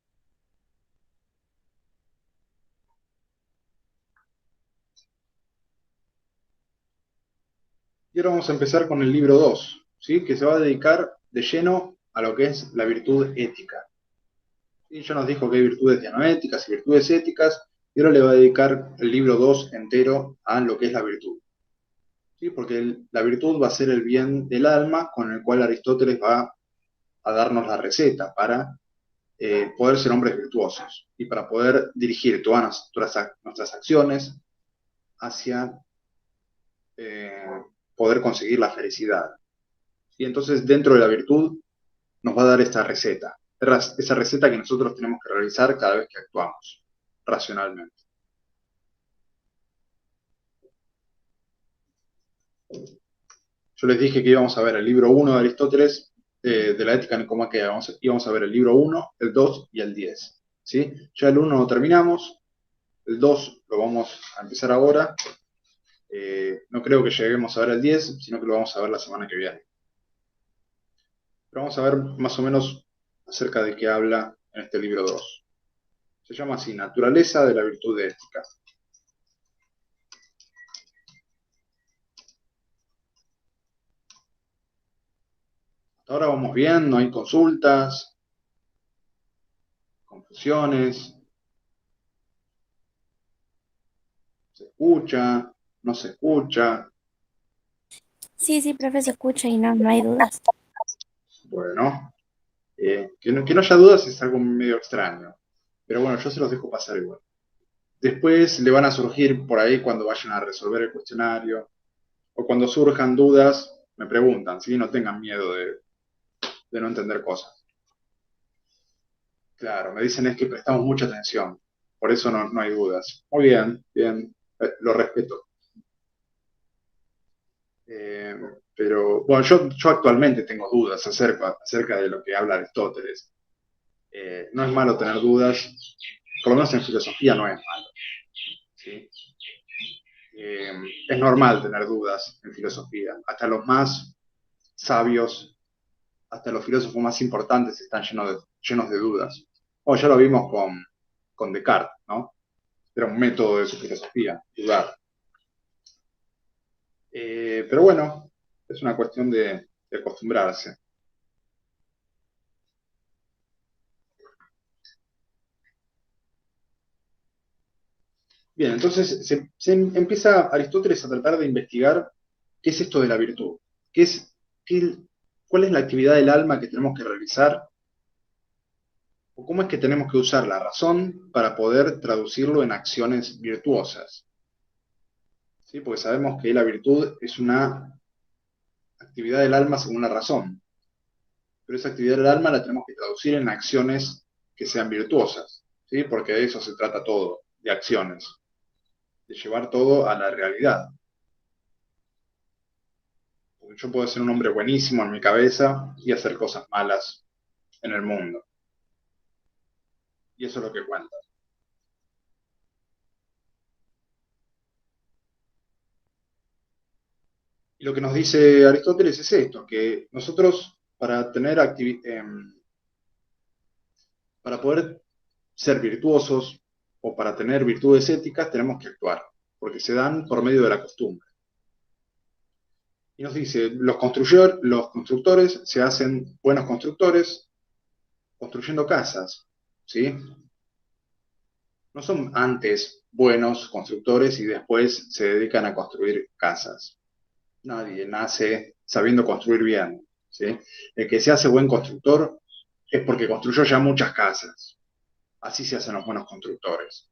Y ahora vamos a empezar con el libro 2, ¿sí? Que se va a dedicar de lleno a lo que es la virtud ética. Y ya nos dijo que hay virtudes dianoéticas y virtudes éticas, y ahora le va a dedicar el libro 2 entero a lo que es la virtud. ¿Sí? Porque la virtud va a ser el bien del alma con el cual Aristóteles va a darnos la receta para poder ser hombres virtuosos y para poder dirigir todas nuestras acciones hacia poder conseguir la felicidad. Y entonces dentro de la virtud nos va a dar esta receta, esa receta que nosotros tenemos que realizar cada vez que actuamos racionalmente. Yo les dije que íbamos a ver el libro 1 de Aristóteles, de la ética nicomaquea, íbamos a ver el libro 1, el 2 y el 10. ¿Sí? Ya el 1 lo terminamos, el 2 lo vamos a empezar ahora. No creo que lleguemos a ver el 10, sino que lo vamos a ver la semana que viene. Pero vamos a ver más o menos acerca de qué habla en este libro 2. Se llama así, Naturaleza de la virtud de ética. Ahora vamos bien, no hay consultas, confusiones, se escucha, no se escucha. Sí, profe, se escucha y no hay dudas. Bueno, que no haya dudas es algo medio extraño, pero bueno, yo se los dejo pasar igual. Después le van a surgir por ahí cuando vayan a resolver el cuestionario, o cuando surjan dudas, me preguntan, ¿sí? No tengan miedo de no entender cosas. Claro, me dicen es que prestamos mucha atención, por eso no hay dudas. Muy bien, lo respeto. Pero bueno, yo actualmente tengo dudas acerca de lo que habla Aristóteles. No es malo tener dudas, por lo menos en filosofía no es malo. ¿Sí? Es normal tener dudas en filosofía, hasta los más sabios, hasta los filósofos más importantes están llenos de dudas. Bueno, ya lo vimos con Descartes, ¿no? Era un método de su filosofía, dudar. Pero bueno, es una cuestión de acostumbrarse. Bien, entonces empieza Aristóteles a tratar de investigar qué es esto de la virtud, qué- cuál es la actividad del alma que tenemos que realizar, o cómo es que tenemos que usar la razón para poder traducirlo en acciones virtuosas. ¿Sí? Porque sabemos que la virtud es una actividad del alma según la razón, pero esa actividad del alma la tenemos que traducir en acciones que sean virtuosas, ¿sí? Porque de eso se trata todo, de acciones, de llevar todo a la realidad. Porque yo puedo ser un hombre buenísimo en mi cabeza y hacer cosas malas en el mundo. Y eso es lo que cuenta. Y lo que nos dice Aristóteles es esto, que nosotros para poder ser virtuosos o para tener virtudes éticas tenemos que actuar, porque se dan por medio de la costumbre. Y nos dice, los constructores se hacen buenos constructores construyendo casas, ¿sí? No son antes buenos constructores y después se dedican a construir casas. Nadie nace sabiendo construir bien, ¿sí? El que se hace buen constructor es porque construyó ya muchas casas. Así se hacen los buenos constructores.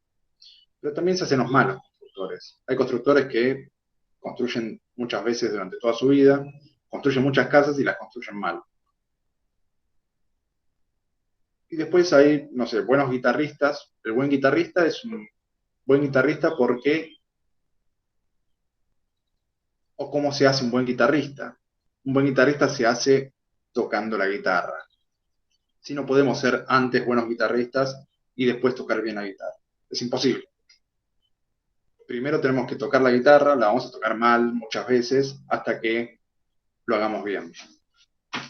Pero también se hacen los malos constructores. Hay constructores que construyen muchas veces durante toda su vida, construyen muchas casas y las construyen mal. Y después hay, no sé, buenos guitarristas. El buen guitarrista es un buen guitarrista porque, o cómo se hace un buen guitarrista. Un buen guitarrista se hace tocando la guitarra. Si no podemos ser antes buenos guitarristas y después tocar bien la guitarra. Es imposible. Primero tenemos que tocar la guitarra, la vamos a tocar mal muchas veces hasta que lo hagamos bien.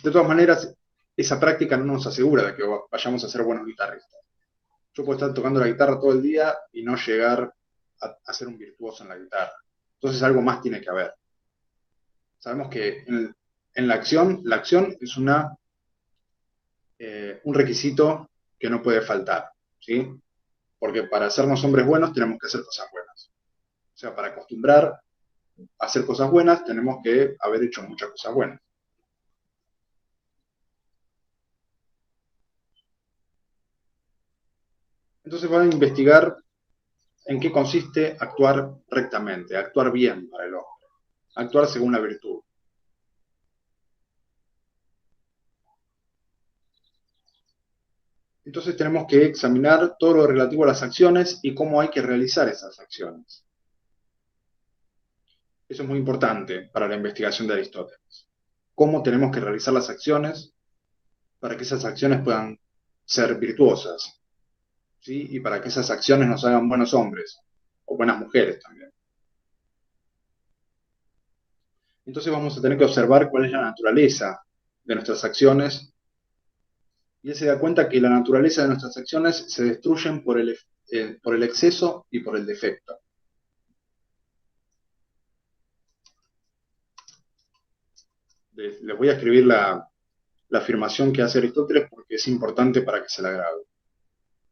De todas maneras, esa práctica no nos asegura de que vayamos a ser buenos guitarristas. Yo puedo estar tocando la guitarra todo el día y no llegar a ser un virtuoso en la guitarra. Entonces algo más tiene que haber. Sabemos que en la acción es un requisito que no puede faltar, ¿sí? Porque para hacernos hombres buenos tenemos que hacer cosas buenas. O sea, para acostumbrar a hacer cosas buenas tenemos que haber hecho muchas cosas buenas. Entonces van a investigar en qué consiste actuar rectamente, actuar bien para el hombre, actuar según la virtud. Entonces tenemos que examinar todo lo relativo a las acciones y cómo hay que realizar esas acciones. Eso es muy importante para la investigación de Aristóteles. Cómo tenemos que realizar las acciones para que esas acciones puedan ser virtuosas, ¿sí? Y para que esas acciones nos hagan buenos hombres o buenas mujeres también. Entonces vamos a tener que observar cuál es la naturaleza de nuestras acciones y él se da cuenta que la naturaleza de nuestras acciones se destruyen por el exceso y por el defecto. Les voy a escribir la afirmación que hace Aristóteles porque es importante para que se la grabe.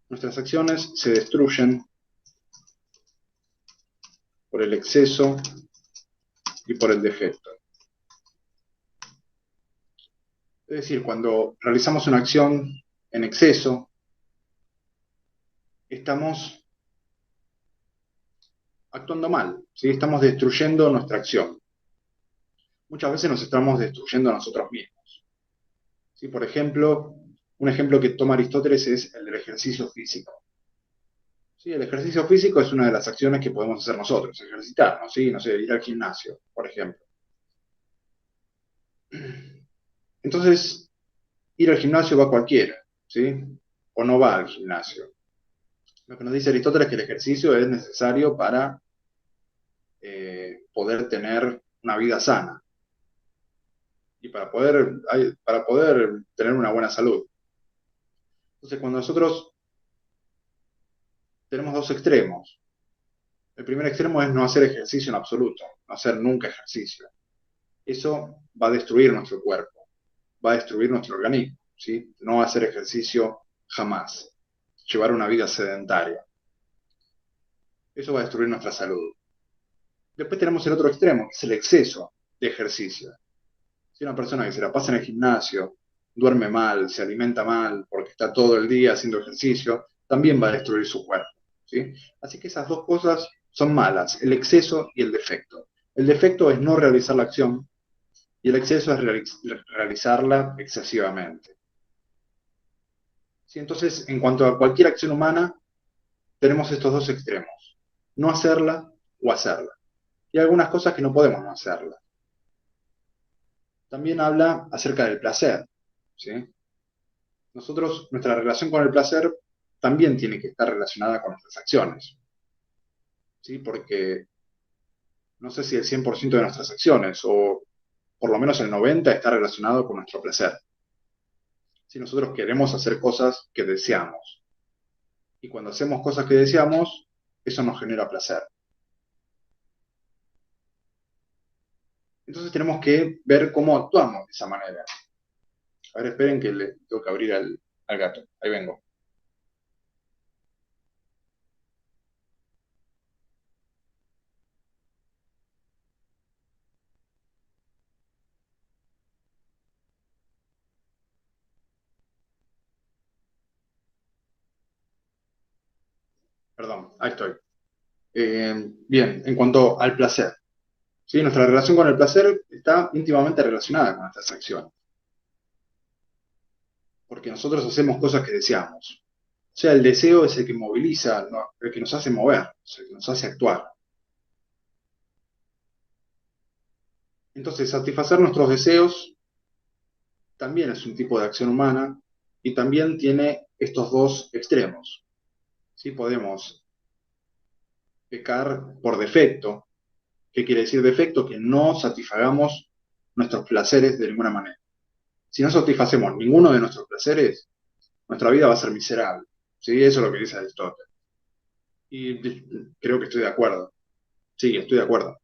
Nuestras acciones se destruyen por el exceso y por el defecto. Es decir, cuando realizamos una acción en exceso, estamos actuando mal, ¿sí? Estamos destruyendo nuestra acción. Muchas veces nos estamos destruyendo a nosotros mismos. ¿Sí? Por ejemplo, un ejemplo que toma Aristóteles es el del ejercicio físico. ¿Sí? El ejercicio físico es una de las acciones que podemos hacer nosotros, ejercitarnos, ¿sí? No sé, ir al gimnasio, por ejemplo. Entonces, ir al gimnasio va cualquiera, ¿sí? O no va al gimnasio. Lo que nos dice Aristóteles es que el ejercicio es necesario para poder tener una vida sana. y para poder tener una buena salud. Entonces, cuando nosotros tenemos dos extremos, el primer extremo es no hacer ejercicio en absoluto, no hacer nunca ejercicio. Eso va a destruir nuestro cuerpo, va a destruir nuestro organismo, ¿sí? No hacer ejercicio jamás, llevar una vida sedentaria. Eso va a destruir nuestra salud. Después tenemos el otro extremo, que es el exceso de ejercicio. Si una persona que se la pasa en el gimnasio, duerme mal, se alimenta mal, porque está todo el día haciendo ejercicio, también va a destruir su cuerpo, ¿sí? Así que esas dos cosas son malas, el exceso y el defecto. El defecto es no realizar la acción y el exceso es realizarla excesivamente. ¿Sí? Entonces, en cuanto a cualquier acción humana, tenemos estos dos extremos, no hacerla o hacerla. Y hay algunas cosas que no podemos no hacerla. También habla acerca del placer, ¿sí? Nuestra relación con el placer también tiene que estar relacionada con nuestras acciones, ¿sí? Porque no sé si el 100% de nuestras acciones, o por lo menos el 90% está relacionado con nuestro placer. Si nosotros queremos hacer cosas que deseamos, y cuando hacemos cosas que deseamos, eso nos genera placer. Entonces tenemos que ver cómo actuamos de esa manera. A ver, esperen que le tengo que abrir al gato. Ahí vengo. Perdón, ahí estoy. Bien, en cuanto al placer, ¿sí? Nuestra relación con el placer está íntimamente relacionada con nuestras acciones, porque nosotros hacemos cosas que deseamos. O sea, el deseo es el que moviliza, ¿no? El que nos hace mover, el que nos hace actuar. Entonces, satisfacer nuestros deseos también es un tipo de acción humana y también tiene estos dos extremos. ¿Sí? Podemos pecar por defecto. ¿Qué quiere decir defecto? Que no satisfagamos nuestros placeres de ninguna manera. Si no satisfacemos ninguno de nuestros placeres, nuestra vida va a ser miserable. ¿Sí? Eso es lo que dice Aristóteles. Y creo que estoy de acuerdo. Sí, estoy de acuerdo.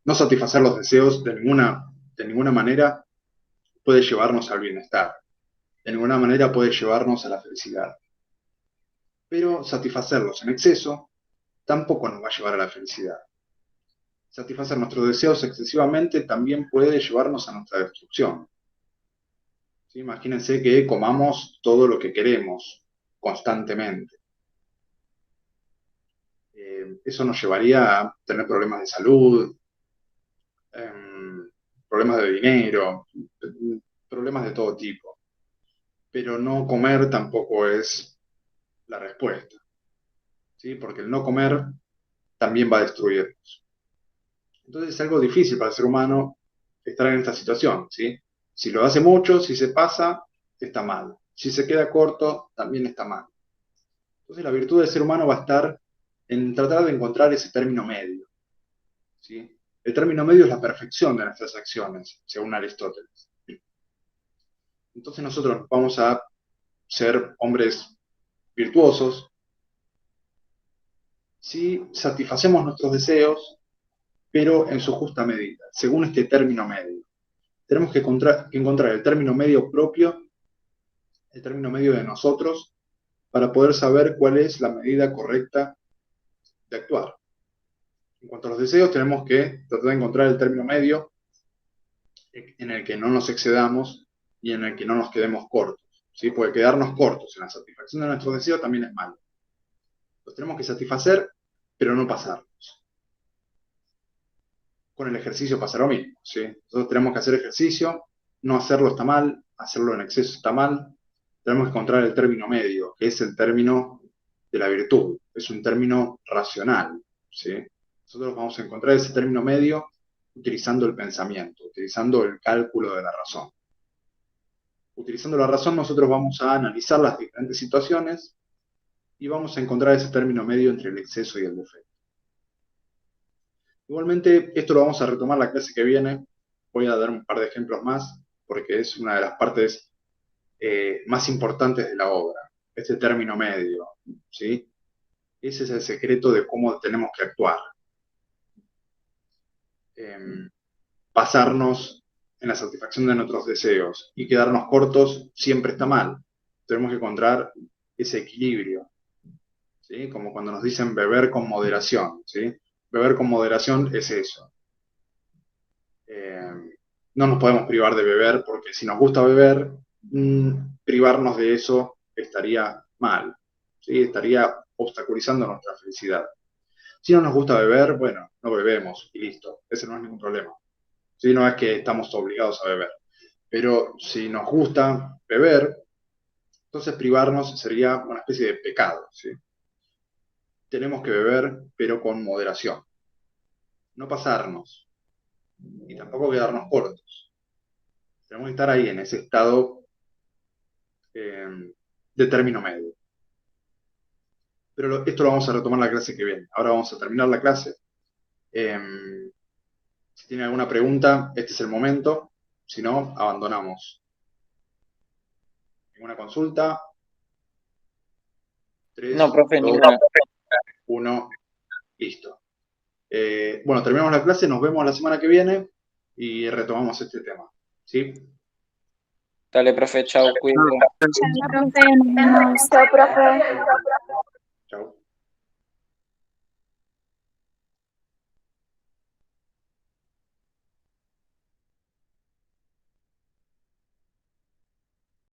No satisfacer los deseos de ninguna manera puede llevarnos al bienestar. De ninguna manera puede llevarnos a la felicidad. Pero satisfacerlos en exceso tampoco nos va a llevar a la felicidad. Satisfacer nuestros deseos excesivamente también puede llevarnos a nuestra destrucción. ¿Sí? Imagínense que comamos todo lo que queremos constantemente. Eso nos llevaría a tener problemas de salud, problemas de dinero, problemas de todo tipo. Pero no comer tampoco es la respuesta, ¿sí? Porque el no comer también va a destruirnos. Entonces es algo difícil para el ser humano estar en esta situación, ¿sí? Si lo hace mucho, si se pasa, está mal. Si se queda corto, también está mal. Entonces la virtud del ser humano va a estar en tratar de encontrar ese término medio, ¿sí? El término medio es la perfección de nuestras acciones, según Aristóteles. Entonces nosotros vamos a ser hombres virtuosos si satisfacemos nuestros deseos, pero en su justa medida, según este término medio. Tenemos que encontrar el término medio propio, el término medio de nosotros, para poder saber cuál es la medida correcta de actuar. En cuanto a los deseos, tenemos que tratar de encontrar el término medio en el que no nos excedamos y en el que no nos quedemos cortos, ¿sí? Porque quedarnos cortos en la satisfacción de nuestros deseos también es malo. Los tenemos que satisfacer, pero no pasarnos. Con el ejercicio pasa lo mismo, ¿sí? Nosotros tenemos que hacer ejercicio, no hacerlo está mal, hacerlo en exceso está mal. Tenemos que encontrar el término medio, que es el término de la virtud, es un término racional, ¿sí? Nosotros vamos a encontrar ese término medio utilizando el pensamiento, utilizando el cálculo de la razón. Utilizando la razón, nosotros vamos a analizar las diferentes situaciones y vamos a encontrar ese término medio entre el exceso y el defecto. Igualmente, esto lo vamos a retomar la clase que viene. Voy a dar un par de ejemplos más porque es una de las partes más importantes de la obra, este término medio, ¿sí? Ese es el secreto de cómo tenemos que actuar. Pasarnos en la satisfacción de nuestros deseos y quedarnos cortos siempre está mal. Tenemos que encontrar ese equilibrio, ¿sí? Como cuando nos dicen beber con moderación, ¿sí? Beber con moderación es eso. No nos podemos privar de beber porque si nos gusta beber, privarnos de eso estaría mal, ¿sí? Estaría obstaculizando nuestra felicidad. Si no nos gusta beber, bueno, no bebemos y listo, ese no es ningún problema. ¿Sí? No es que estamos obligados a beber, pero si nos gusta beber, entonces privarnos sería una especie de pecado, ¿sí? Tenemos que beber, pero con moderación. No pasarnos y tampoco quedarnos cortos. Tenemos que estar ahí en ese estado de término medio. Pero esto lo vamos a retomar la clase que viene. Ahora vamos a terminar la clase. Si tienen alguna pregunta, este es el momento. Si no, abandonamos. ¿Ninguna consulta? 3, No, profe, 2, ninguna. 1, listo. Bueno, terminamos la clase, nos vemos la semana que viene y retomamos este tema. ¿Sí? Dale, profe, chao, cuídate. Chao, profe, nos vemos. Chao, profe.